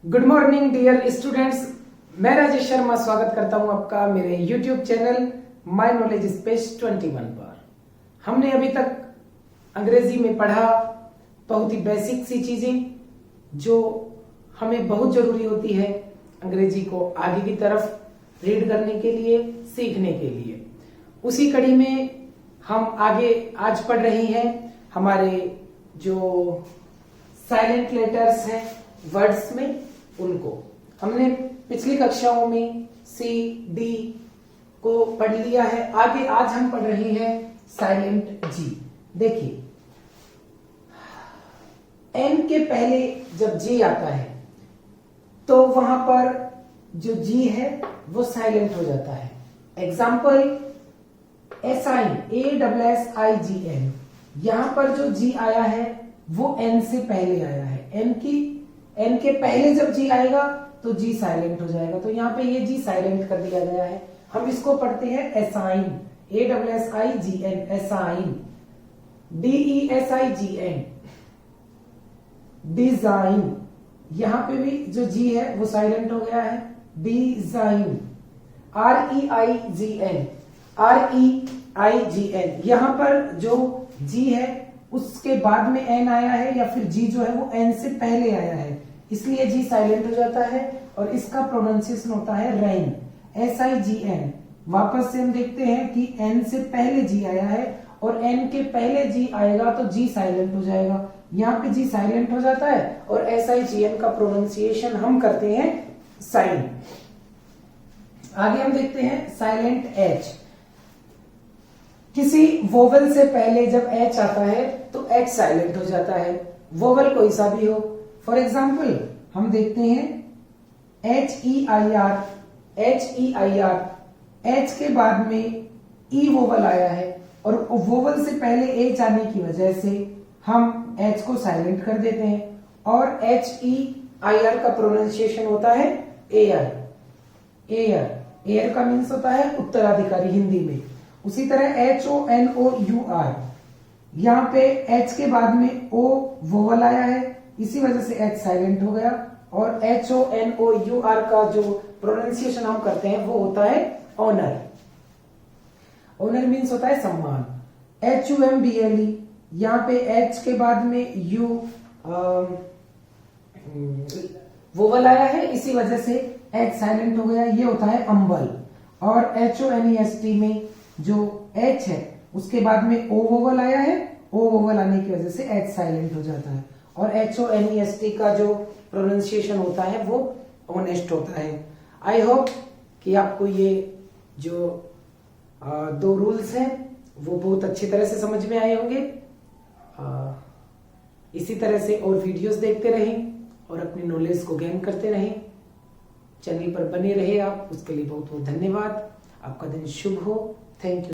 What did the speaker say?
Good morning dear students, मैं राजेश शर्मा स्वागत करता हूं आपका मेरे YouTube channel my knowledge space 21 पर। हमने अभी तक अंग्रेजी में पढ़ा बहुत ही बेसिक सी चीजें जो हमें बहुत जरूरी होती है अंग्रेजी को आगे की तरफ रीड करने के लिए, सीखने के लिए। उसी कड़ी में हम आगे आज पढ़ रहे हैं हमारे जो साइलेंट लेटर्स हैं वर्ड्स में, उनको हमने पिछली कक्षाओं में सी डी को पढ़ लिया है। आगे आज हम पढ़ रहे हैं साइलेंट जी। देखिए, एन के पहले जब जी आता है तो वहां पर जो जी है वो साइलेंट हो जाता है। एग्जाम्पल एसाइन, ASSIGN, यहां पर जो जी आया है वो एन से पहले आया है। एन के पहले जब जी आएगा तो जी साइलेंट हो जाएगा, तो यहां पे ये जी साइलेंट कर दिया गया है। हम इसको पढ़ते हैं assign, ASSIGN, assign. DESIGN, design, यहां पे भी जो जी है वो साइलेंट हो गया है। डिजाइन। REIGN, यहां पर जो जी है उसके बाद में एन आया है या फिर जी जो है वो एन से पहले आया है, इसलिए जी साइलेंट हो जाता है और इसका प्रोनाउंसिएशन होता है रैन, SIGN। वापस से हम देखते हैं कि एन से पहले जी आया है और एन के पहले जी आएगा तो जी साइलेंट हो जाएगा। यहाँ पे जी साइलेंट हो जाता है और SIGN का प्रोनाउंसिएशन हम करते हैं साइन। आगे हम देखते हैं साइलेंट एच। किसी वोवल से पहले जब एच आता है तो एच साइलेंट हो जाता है, वोवल कोई सा भी हो। फॉर एग्जाम्पल हम देखते हैं HEIR, एच के बाद में ई वोवल आया है और वोवल से पहले एच आने की वजह से हम एच को साइलेंट कर देते हैं और HEIR का प्रोनाउंसिएशन होता है एयर। एयर का मीन्स होता है उत्तराधिकारी हिंदी में। उसी तरह HONOUR, यहां पे एच के बाद में ओ वोवल आया है, इसी वजह से एच साइलेंट हो गया और HONOUR का जो प्रोनाउंसिएशन हम करते हैं वो होता है ऑनर। ऑनर मीन्स होता है सम्मान। HUMBLE, यहां पे एच के बाद में यू वोवल आया है, इसी वजह से एच साइलेंट हो गया, ये होता है अम्बल। और HONEST में जो एच है उसके बाद में ओ वोवल आया है, ओ वोवल आने की वजह से एच साइलेंट हो जाता है और HONEST का जो प्रोनाउंसिएशन होता है वो ऑनेस्ट होता है। आई होप कि आपको ये जो दो रूल्स हैं वो बहुत अच्छी तरह से समझ में आए होंगे। इसी तरह से और वीडियोस देखते रहें और अपनी नॉलेज को गेन करते रहें। चैनल पर बने रहे आप, उसके लिए बहुत बहुत धन्यवाद। आपका दिन शुभ हो। Thank you.